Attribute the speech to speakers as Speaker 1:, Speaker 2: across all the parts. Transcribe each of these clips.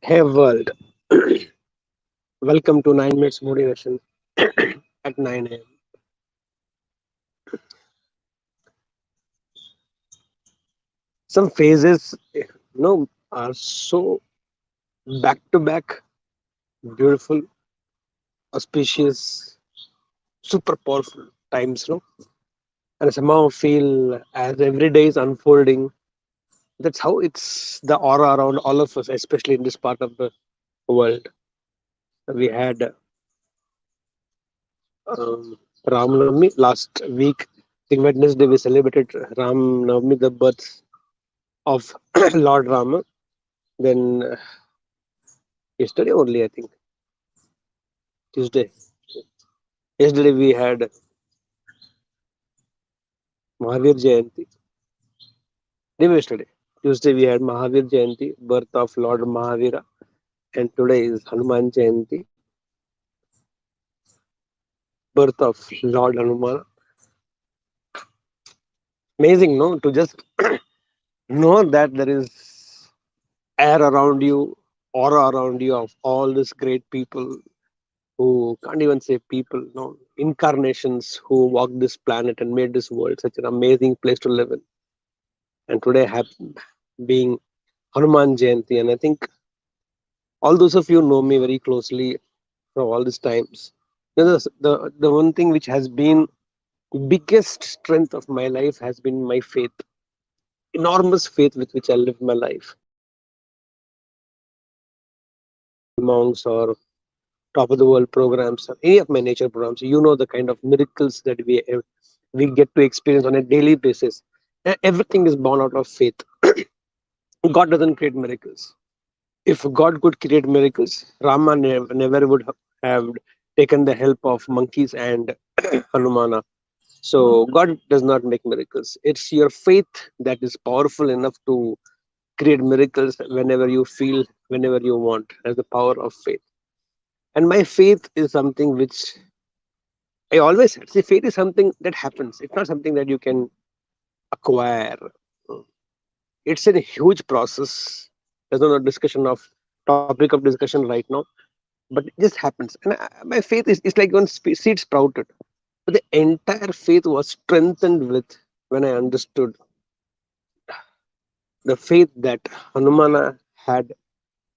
Speaker 1: Hey world, welcome to 9 minutes motivation at 9 a.m. Some phases, are so back to back, beautiful, auspicious, super powerful times, and somehow feel as every day is unfolding. That's how it's the aura around all of us, especially in this part of the world. We had Ram Navami last week. I think Wednesday we celebrated Ram Navami, the birth of Lord Rama. Then yesterday only, I think Tuesday. Yesterday we had Mahavir Jayanti. Day yesterday, Tuesday we had Mahavir Jayanti, birth of Lord Mahavira, and today is Hanuman Jayanti, birth of Lord Hanuman. Amazing, no? To just know that there is air around you, aura around you of all these great people who can't even say people, no, incarnations who walked this planet and made this world such an amazing place to live in. And today being Hanuman Jayanti, and I think all those of you know me very closely for all these times. The one thing which has been biggest strength of my life has been my faith, enormous faith with which I live my life. Monks or top of the world programs or any of my nature programs, you know the kind of miracles that we get to experience on a daily basis. Everything is born out of faith. God doesn't create miracles. If God could create miracles, Rama never would have taken the help of monkeys and Hanumana. So God does not make miracles. It's your faith that is powerful enough to create miracles whenever you feel, whenever you want, as the power of faith. And my faith is something which I always said. See, faith is something that happens. It's not something that you can acquire. It's a huge process. There's no discussion of topic of discussion right now, but it just happens. And my faith is like when seed sprouted. But the entire faith was strengthened with when I understood the faith that Hanumana had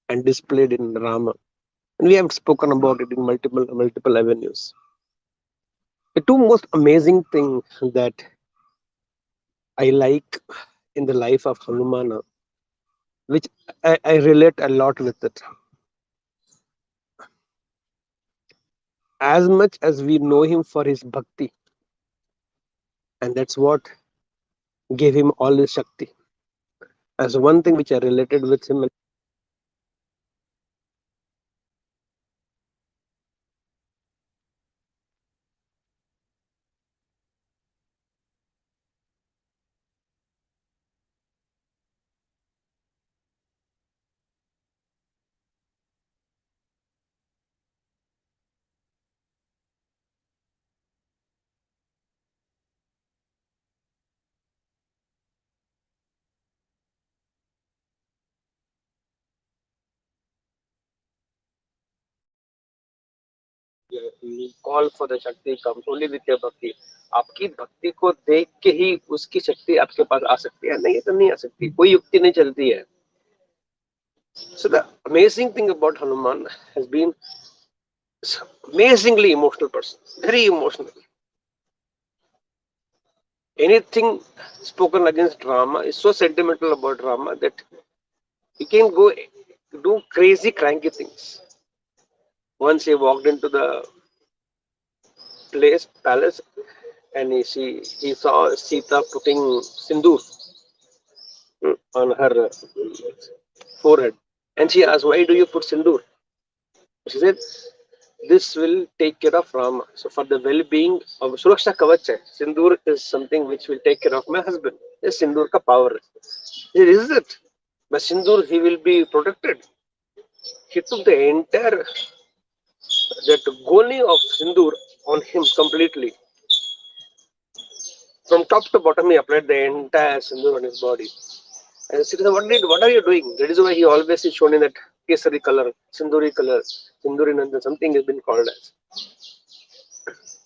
Speaker 1: and displayed in Rama. And we have spoken about it in multiple avenues. The two most amazing things that I like in the life of Hanumana, which I relate a lot with it. As much as we know him for his bhakti, and that's what gave him all his Shakti. As one thing which I related with him, you call for the Shakti comes only with your bhakti. आपकी भक्ति को देख के ही उसकी शक्ति आपके पास आ सकती है, नहीं तो नहीं आ सकती, कोई युक्ति नहीं चलती है. So the amazing thing about Hanuman has been amazingly emotional person, very emotional. Anything spoken against Rama is so sentimental about Rama that he can go do crazy, cranky things. Once he walked into the palace, and he saw Sita putting sindoor on her forehead, and she asked, "Why do you put sindoor?" She said, "This will take care of Rama. So for the well-being of Suraksha Kavach, sindoor is something which will take care of my husband. Yes, sindoor ka power. He said, is it? But sindoor, he will be protected." He took the entire that goni of sindoor on him completely. From top to bottom, he applied the entire sindoor on his body. And she said, what are you doing? That is why he always is shown in that kesari color, Sinduri Nandan, something has been called as.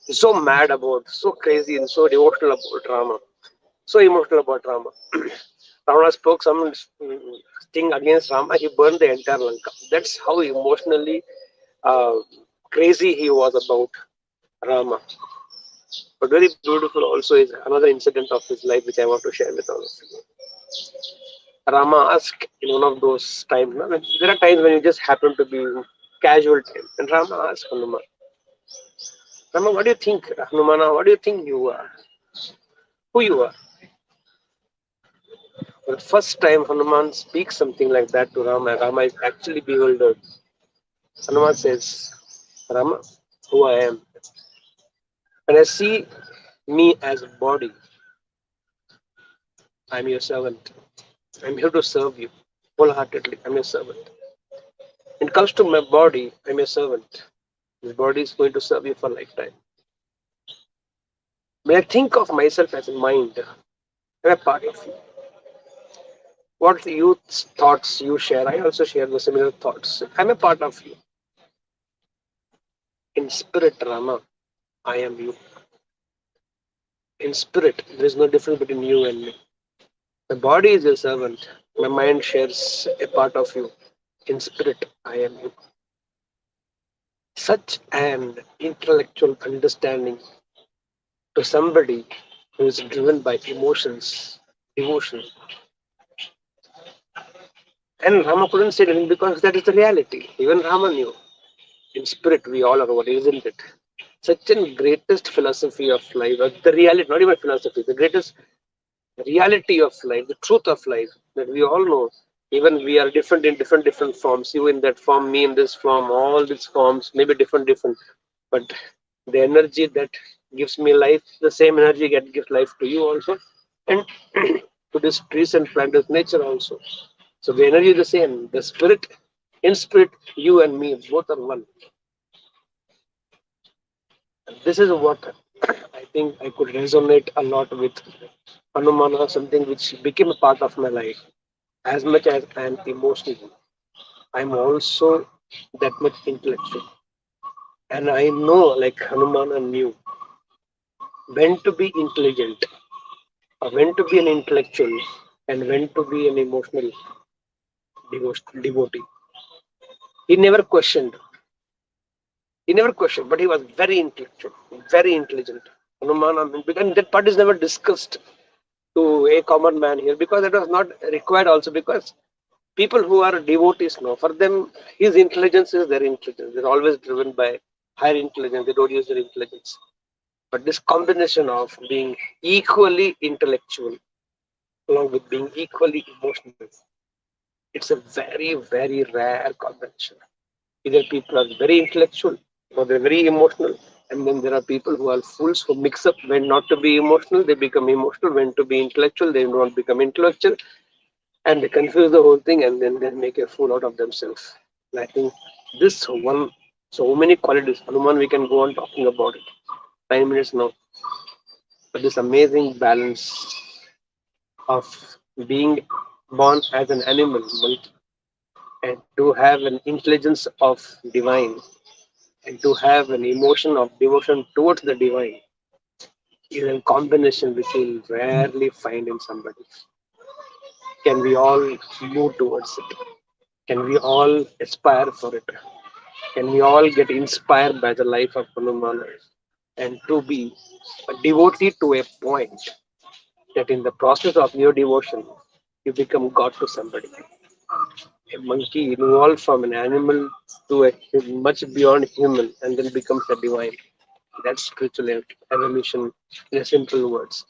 Speaker 1: He's so mad about, so crazy and so devotional about Rama, so emotional about Rama. Ravana spoke some thing against Rama, he burned the entire Lanka. That's how emotionally uh, crazy he was about Rama. But very beautiful also is another incident of his life which I want to share with all of you. Rama asked in one of those times, no, there are times when you just happen to be casual time. And Rama asked Hanuman, Rama, what do you think, Hanumana, what do you think you are? Who you are? The first time Hanuman speaks something like that to Rama, Rama is actually bewildered. Hanuman says, Rama, who I am. When I see me as a body, I'm your servant. I'm here to serve you wholeheartedly. I'm your servant. When it comes to my body, I'm your servant. This body is going to serve you for a lifetime. When I think of myself as a mind, I'm a part of you. What you thoughts you share, I also share the similar thoughts. I'm a part of you. In spirit, Rama, I am you. In spirit, there is no difference between you and me. My body is your servant. My mind shares a part of you. In spirit, I am you. Such an intellectual understanding to somebody who is driven by emotions, devotion. And Rama couldn't say anything because that is the reality. Even Rama knew. In spirit, we all are one, isn't it? Such a greatest philosophy of life, the reality, not even philosophy, the greatest reality of life, the truth of life that we all know. Even we are different in different forms. You in that form, me in this form, all these forms, maybe different. But the energy that gives me life, the same energy that gives life to you also, and to this trees and plant, this nature also. So the energy is the same. The spirit, in spirit, you and me, both are one. This is what I think I could resonate a lot with Hanumana, something which became a part of my life. As much as I am emotional, I'm also that much intellectual. And I know, like Hanumana knew, when to be intelligent, or when to be an intellectual, and when to be an emotional devotee. He never questioned. He never questioned, but he was very intellectual, very intelligent. Hanumana, and that part is never discussed to a common man here because it was not required also because people who are devotees know for them his intelligence is their intelligence. They're always driven by higher intelligence. They don't use their intelligence. But this combination of being equally intellectual along with being equally emotional, it's a very rare combination. Either people are very intellectual or they're very emotional, and then there are people who are fools who mix up when not to be emotional, they become emotional. When to be intellectual, they don't become intellectual, and they confuse the whole thing, and then they make a fool out of themselves. And I think this one, so many qualities, Hanuman, we can go on talking about it. 9 minutes now, but this amazing balance of being born as an animal, monkey, and to have an intelligence of divine, and to have an emotion of devotion towards the divine is a combination which you'll rarely find in somebody. Can we all move towards it? Can we all aspire for it? Can we all get inspired by the life of Hanuman and to be a devotee to a point that in the process of your devotion, you become God to somebody? A monkey evolved from an animal to a much beyond human and then becomes a divine. That's spiritual evolution in simple words.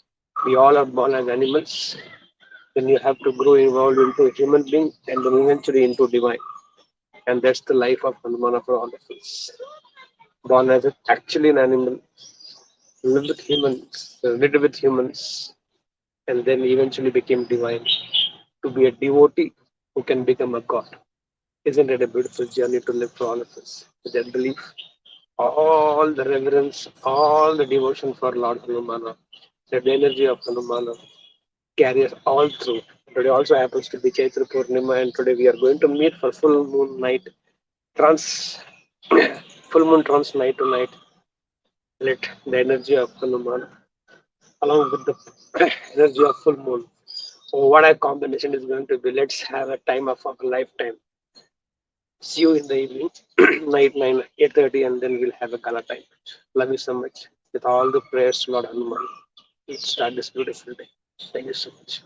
Speaker 1: We all are born as animals, then you have to grow evolve into a human being and then eventually into divine. And that's the life of Hanuman for all of us. Born as actually an animal, lived with humans, lived with humans, and then eventually became divine. To be a devotee who can become a god. Isn't it a beautiful journey to live for all of us? With that belief, all the reverence, all the devotion for Lord Hanumana, that the energy of Hanumana carries all through. Today also happens to be Chaitra Purnima, and today we are going to meet for full moon night trans, full moon trans night to night. Let the energy of Hanuman along with the energy of full moon. So what a combination is going to be. Let's have a time of our lifetime. See you in the evening, night 8:30, and then we'll have a color time. Love you so much. With all the prayers, Lord Hanuman. Let's start this beautiful day. Thank you so much.